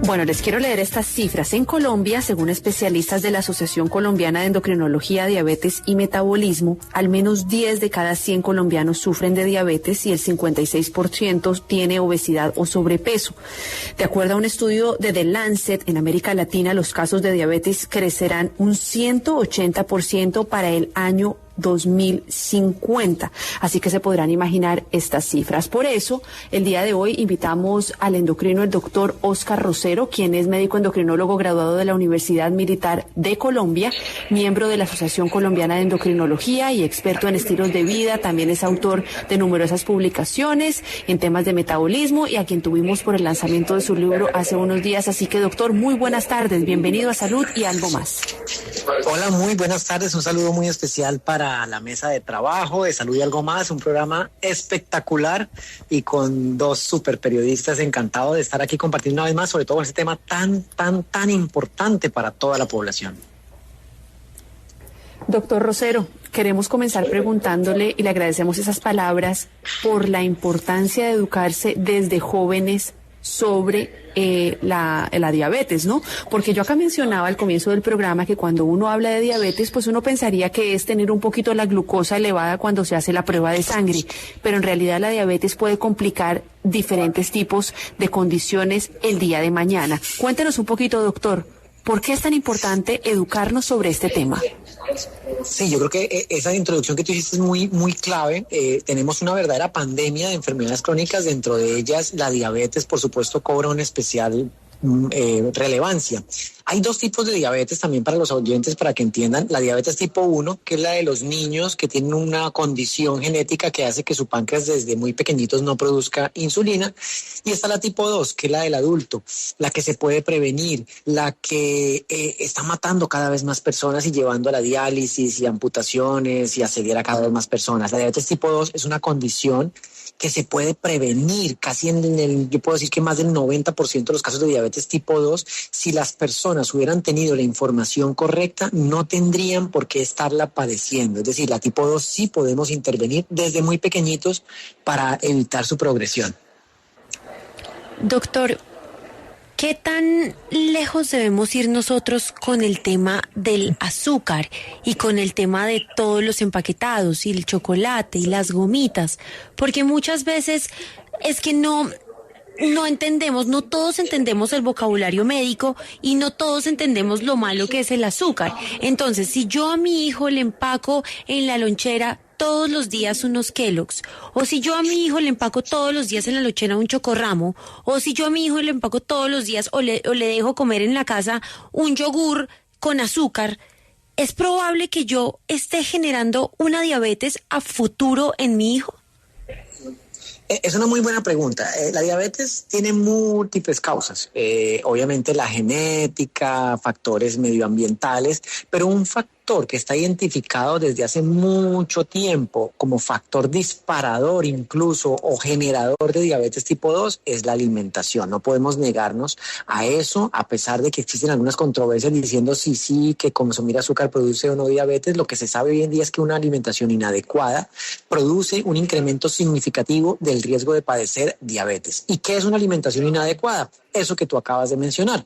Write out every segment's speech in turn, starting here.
Bueno, les quiero leer estas cifras. En Colombia, según especialistas de la Asociación Colombiana de Endocrinología, Diabetes y Metabolismo, al menos 10 de cada 100 colombianos sufren de diabetes y el 56% tiene obesidad o sobrepeso. De acuerdo a un estudio de The Lancet, en América Latina los casos de diabetes crecerán un 180% para el año 2050. Así que se podrán imaginar estas cifras. Por eso, el día de hoy invitamos al endocrino, el doctor Óscar Rosero, quien es médico endocrinólogo graduado de la Universidad Militar de Colombia, miembro de la Asociación Colombiana de Endocrinología y experto en estilos de vida. También es autor de numerosas publicaciones en temas de metabolismo y a quien tuvimos por el lanzamiento de su libro hace unos días. Así que, doctor, muy buenas tardes. Bienvenido a Salud y Algo Más. Hola, muy buenas tardes. Un saludo muy especial para la mesa de trabajo de Salud y Algo Más, un programa espectacular y con dos super periodistas. Encantado de estar aquí compartiendo una vez más, sobre todo este tema tan importante para toda la población. Doctor Rosero, queremos comenzar preguntándole, y le agradecemos esas palabras, por la importancia de educarse desde jóvenes sobre la diabetes, ¿no? Porque yo acá mencionaba al comienzo del programa que cuando uno habla de diabetes, pues uno pensaría que es tener un poquito la glucosa elevada cuando se hace la prueba de sangre, pero en realidad la diabetes puede complicar diferentes tipos de condiciones el día de mañana. Cuéntenos un poquito, doctor, ¿por qué es tan importante educarnos sobre este tema? Sí, yo creo que esa introducción que tú hiciste es muy clave. Tenemos una verdadera pandemia de enfermedades crónicas, dentro de ellas la diabetes, por supuesto, cobra una especial relevancia. Hay dos tipos de diabetes también para los oyentes, para que entiendan. La diabetes tipo 1, que es la de los niños que tienen una condición genética que hace que su páncreas desde muy pequeñitos no produzca insulina. Y está la tipo 2, que es la del adulto, la que se puede prevenir, la que está matando cada vez más personas y llevando a la diálisis y amputaciones y acelera a cada vez más personas. La diabetes tipo 2 es una condición que se puede prevenir casi yo puedo decir que más del 90% de los casos de diabetes tipo 2, si las personas hubieran tenido la información correcta, no tendrían por qué estarla padeciendo. Es decir, la tipo 2 sí podemos intervenir desde muy pequeñitos para evitar su progresión. Doctor, ¿qué tan lejos debemos ir nosotros con el tema del azúcar y con el tema de todos los empaquetados y el chocolate y las gomitas? Porque muchas veces es que no entendemos, no todos entendemos el vocabulario médico y no todos entendemos lo malo que es el azúcar. Entonces, si yo a mi hijo le empaco en la lonchera todos los días unos Kellogg's, o si yo a mi hijo le empaco todos los días en la lonchera un Chocorramo, o si yo a mi hijo le empaco todos los días o le dejo comer en la casa un yogur con azúcar, ¿es probable que yo esté generando una diabetes a futuro en mi hijo? Es una muy buena pregunta. La diabetes tiene múltiples causas. Obviamente la genética, factores medioambientales, pero un factor que está identificado desde hace mucho tiempo como factor disparador incluso o generador de diabetes tipo 2 es la alimentación. No podemos negarnos a eso, a pesar de que existen algunas controversias diciendo sí, que consumir azúcar produce o no diabetes. Lo que se sabe hoy en día es que una alimentación inadecuada produce un incremento significativo del riesgo de padecer diabetes. ¿Y qué es una alimentación inadecuada? Eso que tú acabas de mencionar.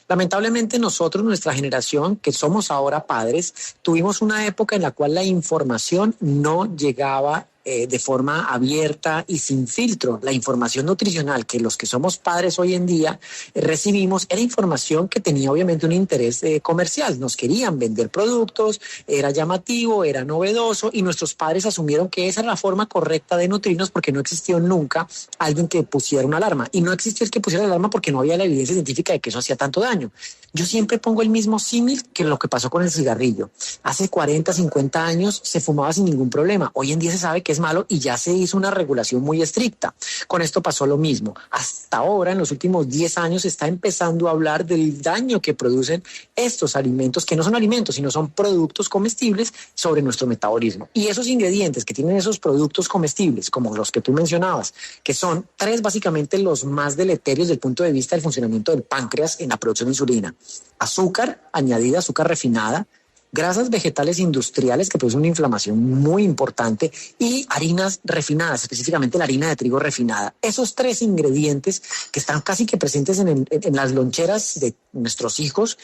Lamentablemente nosotros, nuestra generación, que somos ahora padres, tuvimos una época en la cual la información no llegaba de forma abierta y sin filtro. La información nutricional que los que somos padres hoy en día recibimos era información que tenía obviamente un interés comercial. Nos querían vender productos, era llamativo, era novedoso y nuestros padres asumieron que esa era la forma correcta de nutrirnos porque no existió nunca alguien que pusiera una alarma. Y no existió el que pusiera la alarma porque no había la evidencia científica de que eso hacía tanto daño. Yo siempre pongo el mismo símil que lo que pasó con el cigarrillo. Hace 40, 50 años se fumaba sin ningún problema. Hoy en día se sabe que es malo y ya se hizo una regulación muy estricta. Con esto pasó lo mismo. Hasta ahora, en los últimos 10 años, se está empezando a hablar del daño que producen estos alimentos, que no son alimentos, sino son productos comestibles sobre nuestro metabolismo. Y esos ingredientes que tienen esos productos comestibles, como los que tú mencionabas, que son 3 básicamente los más deleterios desde el punto de vista del funcionamiento del páncreas en la producción de insulina. Azúcar añadida, azúcar refinada, grasas vegetales industriales que producen una inflamación muy importante y harinas refinadas, específicamente la harina de trigo refinada. Esos tres ingredientes que están casi que presentes en las loncheras de nuestros hijos,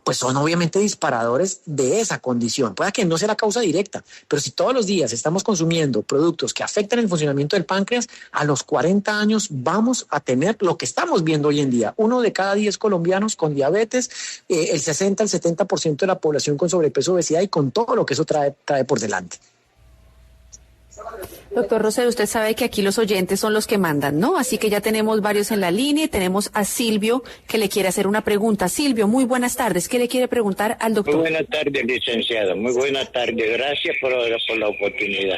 pues son obviamente disparadores de esa condición. Puede que no sea la causa directa, pero si todos los días estamos consumiendo productos que afectan el funcionamiento del páncreas, a los 40 años vamos a tener lo que estamos viendo hoy en día. 1 de cada 10 colombianos con diabetes, el 60 al 70% de la población con sobrepeso, obesidad y con todo lo que eso trae por delante. Doctor Rosero, usted sabe que aquí los oyentes son los que mandan, ¿no? Así que ya tenemos varios en la línea y tenemos a Silvio que le quiere hacer una pregunta. Silvio, muy buenas tardes. ¿Qué le quiere preguntar al doctor? Muy buenas tardes, licenciado. Muy buenas tardes. Gracias por la oportunidad.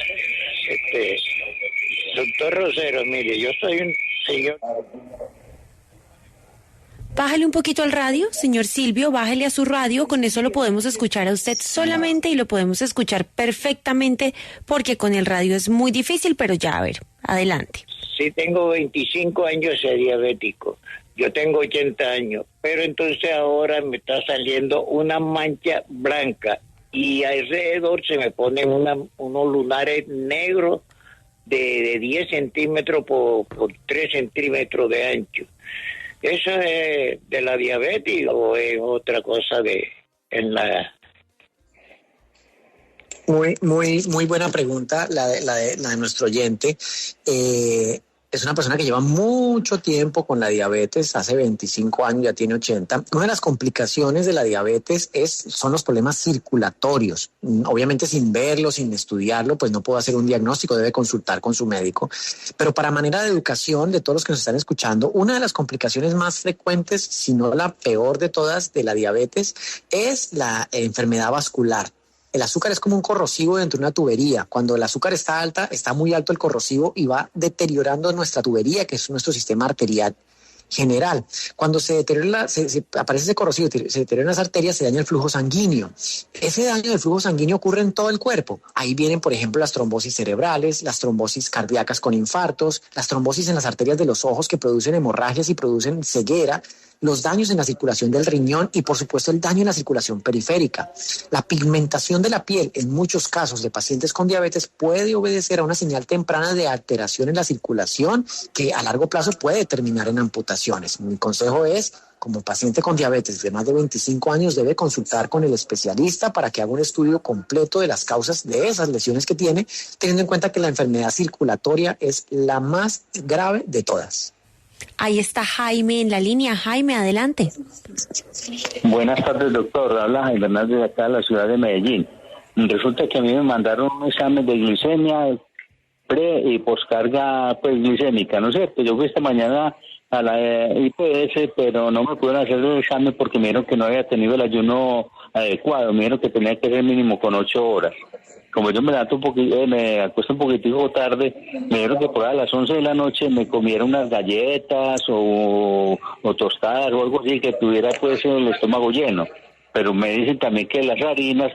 Doctor Rosero, mire, yo soy un señor... Bájale un poquito al radio, señor Silvio, bájale a su radio, con eso lo podemos escuchar a usted solamente y lo podemos escuchar perfectamente porque con el radio es muy difícil, pero ya, a ver, adelante. Sí, tengo 25 años de diabético, yo tengo 80 años, pero entonces ahora me está saliendo una mancha blanca y alrededor se me ponen unos lunares negros de 10 centímetros por 3 centímetros de ancho. ¿Eso es de la diabetes o es otra cosa Muy buena pregunta la de nuestro oyente. Es una persona que lleva mucho tiempo con la diabetes, hace 25 años, ya tiene 80. Una de las complicaciones de la diabetes son los problemas circulatorios. Obviamente sin verlo, sin estudiarlo, pues no puedo hacer un diagnóstico, debe consultar con su médico. Pero para manera de educación de todos los que nos están escuchando, una de las complicaciones más frecuentes, si no la peor de todas de la diabetes, es la enfermedad vascular. El azúcar es como un corrosivo dentro de una tubería. Cuando el azúcar está alta, está muy alto el corrosivo y va deteriorando nuestra tubería, que es nuestro sistema arterial general. Cuando se deteriora, aparece ese corrosivo, se deterioran las arterias, se daña el flujo sanguíneo. Ese daño del flujo sanguíneo ocurre en todo el cuerpo. Ahí vienen, por ejemplo, las trombosis cerebrales, las trombosis cardíacas con infartos, las trombosis en las arterias de los ojos que producen hemorragias y producen ceguera, los daños en la circulación del riñón y, por supuesto, el daño en la circulación periférica. La pigmentación de la piel, en muchos casos de pacientes con diabetes, puede obedecer a una señal temprana de alteración en la circulación que a largo plazo puede terminar en amputaciones. Mi consejo es, como paciente con diabetes de más de 25 años, debe consultar con el especialista para que haga un estudio completo de las causas de esas lesiones que tiene, teniendo en cuenta que la enfermedad circulatoria es la más grave de todas. Ahí está Jaime en la línea. Jaime, adelante. Buenas tardes, doctor. Habla Jaime Hernández de acá de la ciudad de Medellín. Resulta que a mí me mandaron un examen de glicemia pre y poscarga pues glicémica, ¿no es cierto? Yo fui esta mañana a la IPS, pero no me pudieron hacer el examen porque me dijeron que no había tenido el ayuno adecuado. Me dijeron que tenía que ser mínimo con 8 horas. Como yo me levanto me acuesto un poquitico tarde, me dijeron que por a las 11 de la noche me comiera unas galletas o tostadas o algo así que tuviera pues el estómago lleno. Pero me dicen también que las harinas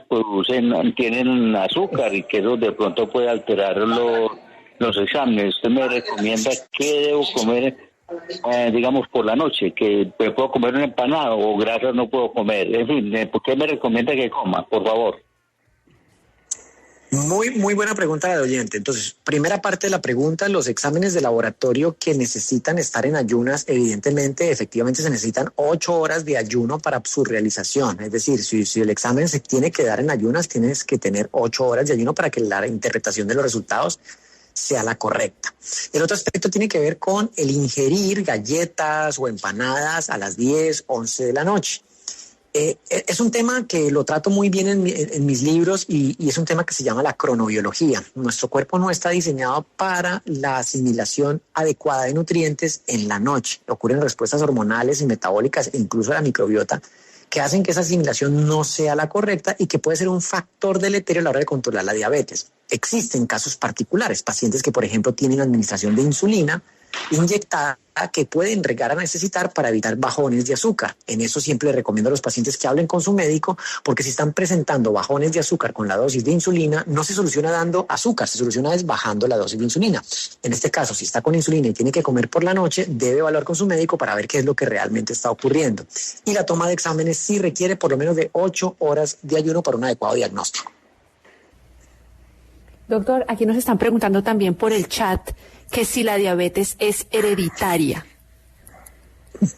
tienen azúcar y que eso de pronto puede alterar los exámenes. ¿Usted me recomienda qué debo comer, digamos, por la noche? ¿Que puedo comer un empanado o grasas no puedo comer? En fin, ¿por qué me recomienda que coma, por favor? Muy buena pregunta la de oyente. Entonces, primera parte de la pregunta, los exámenes de laboratorio que necesitan estar en ayunas, evidentemente, efectivamente se necesitan 8 horas de ayuno para su realización. Es decir, si el examen se tiene que dar en ayunas, tienes que tener 8 horas de ayuno para que la interpretación de los resultados sea la correcta. El otro aspecto tiene que ver con el ingerir galletas o empanadas a las 10, 11 de la noche. Es un tema que lo trato muy bien en mis libros y es un tema que se llama la cronobiología. Nuestro cuerpo no está diseñado para la asimilación adecuada de nutrientes en la noche. Ocurren respuestas hormonales y metabólicas e incluso la microbiota que hacen que esa asimilación no sea la correcta y que puede ser un factor deleterio a la hora de controlar la diabetes. Existen casos particulares, pacientes que, por ejemplo, tienen administración de insulina, inyectada que pueden llegar a necesitar para evitar bajones de azúcar. En eso siempre les recomiendo a los pacientes que hablen con su médico, porque si están presentando bajones de azúcar con la dosis de insulina, no se soluciona dando azúcar, se soluciona es bajando la dosis de insulina. En este caso, si está con insulina y tiene que comer por la noche, debe evaluar con su médico para ver qué es lo que realmente está ocurriendo. Y la toma de exámenes sí requiere por lo menos de 8 horas de ayuno para un adecuado diagnóstico. Doctor, aquí nos están preguntando también por el chat que si la diabetes es hereditaria.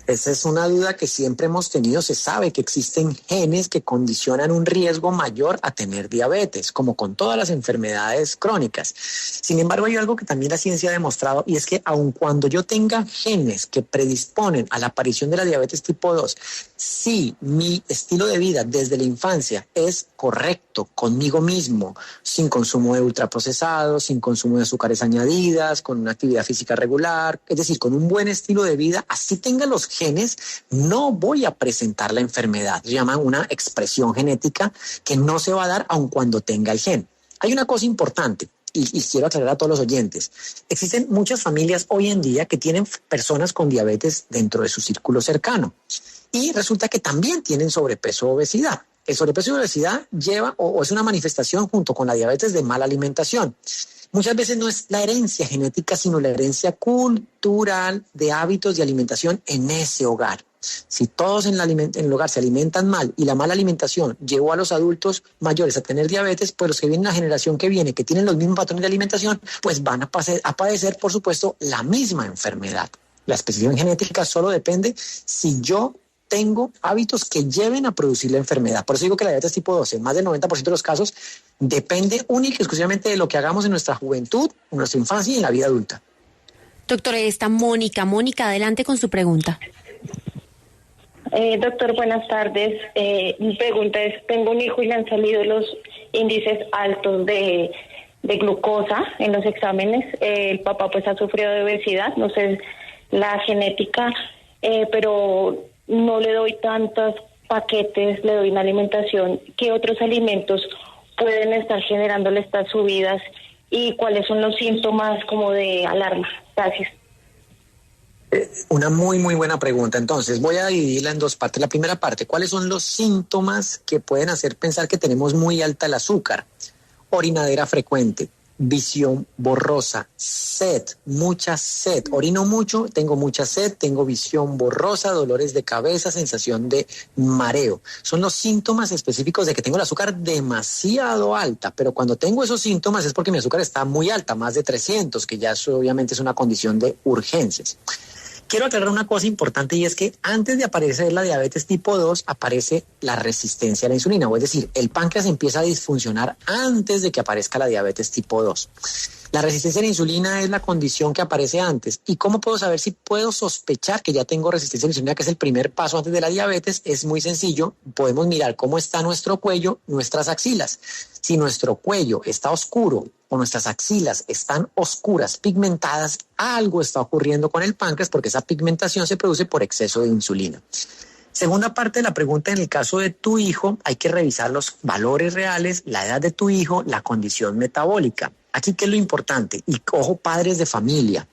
Esa es una duda que siempre hemos tenido. Se sabe que existen genes que condicionan un riesgo mayor a tener diabetes, como con todas las enfermedades crónicas. Sin embargo, hay algo que también la ciencia ha demostrado, y es que aun cuando yo tenga genes que predisponen a la aparición de la diabetes tipo 2, si mi estilo de vida desde la infancia es correcto conmigo mismo, sin consumo de ultraprocesados, sin consumo de azúcares añadidas, con una actividad física regular, es decir, con un buen estilo de vida, así tenga los genes, no voy a presentar la enfermedad. Se llama una expresión genética que no se va a dar aun cuando tenga el gen. Hay una cosa importante y quiero aclarar a todos los oyentes. Existen muchas familias hoy en día que tienen personas con diabetes dentro de su círculo cercano y resulta que también tienen sobrepeso o obesidad. El sobrepeso y obesidad lleva o es una manifestación junto con la diabetes de mala alimentación. Muchas veces no es la herencia genética, sino la herencia cultural de hábitos de alimentación en ese hogar. Si todos en el hogar se alimentan mal y la mala alimentación llevó a los adultos mayores a tener diabetes, pues los que vienen, la generación que viene, que tienen los mismos patrones de alimentación, pues van a padecer, por supuesto, la misma enfermedad. La expresión genética solo depende si yo tengo hábitos que lleven a producir la enfermedad. Por eso digo que la diabetes tipo 2, en más del 90% de los casos, depende única y exclusivamente de lo que hagamos en nuestra juventud, en nuestra infancia y en la vida adulta. Doctora, está Mónica. Mónica, adelante con su pregunta. Doctor, buenas tardes. Mi pregunta es, tengo un hijo y le han salido los índices altos de glucosa en los exámenes. El papá pues ha sufrido de obesidad, no sé la genética, pero no le doy tantos paquetes, le doy una alimentación. ¿Qué otros alimentos pueden estar generándole estas subidas y cuáles son los síntomas como de alarma? Gracias. Una muy, muy buena pregunta. Entonces, voy a dividirla en dos partes. La primera parte, ¿cuáles son los síntomas que pueden hacer pensar que tenemos muy alta el azúcar? Orinadera frecuente, visión borrosa, sed, mucha sed. Orino mucho, tengo mucha sed, tengo visión borrosa, dolores de cabeza, sensación de mareo. Son los síntomas específicos de que tengo el azúcar demasiado alta, pero cuando tengo esos síntomas es porque mi azúcar está muy alta, más de 300, que ya eso obviamente es una condición de urgencias. Quiero aclarar una cosa importante y es que antes de aparecer la diabetes tipo 2 aparece la resistencia a la insulina, o es decir, el páncreas empieza a disfuncionar antes de que aparezca la diabetes tipo 2. La resistencia a la insulina es la condición que aparece antes. ¿Y cómo puedo saber si puedo sospechar que ya tengo resistencia a la insulina, que es el primer paso antes de la diabetes? Es muy sencillo. Podemos mirar cómo está nuestro cuello, nuestras axilas. Si nuestro cuello está oscuro o nuestras axilas están oscuras, pigmentadas, algo está ocurriendo con el páncreas porque esa pigmentación se produce por exceso de insulina. Segunda parte de la pregunta, en el caso de tu hijo, hay que revisar los valores reales, la edad de tu hijo, la condición metabólica. Aquí, ¿qué es lo importante? Y ojo, padres de familia,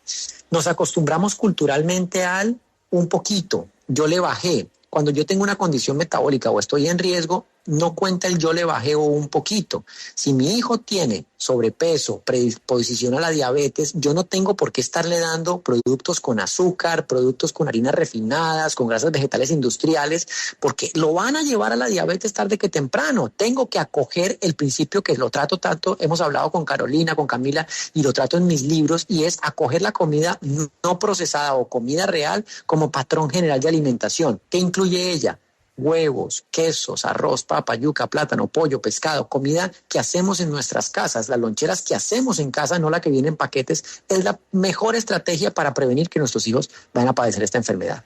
nos acostumbramos culturalmente al un poquito, yo le bajé. Cuando yo tengo una condición metabólica o estoy en riesgo, no cuenta el yo le bajé o un poquito. Si mi hijo tiene sobrepeso, predisposición a la diabetes, yo no tengo por qué estarle dando productos con azúcar, productos con harinas refinadas, con grasas vegetales industriales, porque lo van a llevar a la diabetes tarde que temprano. Tengo que acoger el principio que lo trato tanto, hemos hablado con Carolina, con Camila, y lo trato en mis libros, y es acoger la comida no procesada o comida real como patrón general de alimentación. ¿Qué incluye ella? Huevos, quesos, arroz, papa, yuca, plátano, pollo, pescado, comida que hacemos en nuestras casas, las loncheras que hacemos en casa, no la que viene en paquetes, es la mejor estrategia para prevenir que nuestros hijos vayan a padecer esta enfermedad.